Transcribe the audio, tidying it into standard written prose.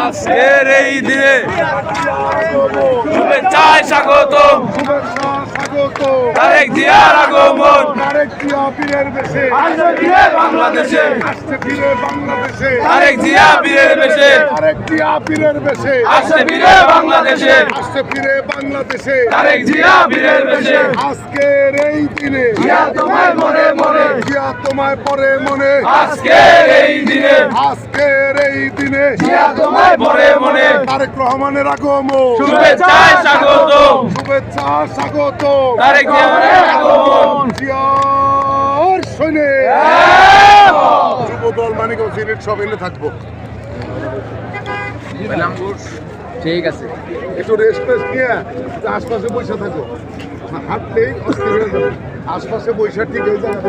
আজকের এই দিনে শুভেচ্ছায় স্বাগতম, তারেক জিয়ার আগমন, তারেক জিয়া বীরের বেশে আসছে ফিরে বাংলাদেশে, আসছে ফিরে বাংলাদেশে, তারেক জিয়া বীরের বেশে, তারেক জিয়া বীরের বেশে আসছে ফিরে বাংলাদেশে, আসছে ফিরে বাংলাদেশে, তারেক জিয়া বীরের বেশে। আজকের এই দিনে জিয়া তোমায় মনে মনে, জিয়া তোমায় পরে মনে, আজকের এই দিনে আজকের এই দিনে জিয়া তোমায় মনে মনে, তারেক রহমানের আগমন, শুভেচ্ছায় স্বাগতম, শুভেচ্ছা স্বাগত, তারেক জিয়ার আগমন। জিয়ার সৈনে যুবদল মানিকগঞ্জ ইউনিট সব এলে থাকবো। ঠিক আছে, একটু রেস্ট নিয়ে আশপাশে বসে থাকো, হাঁটলেই অস্থির হয়ে যাবে। আশপাশে বৈশাখ ঠিক হয়ে যাবে।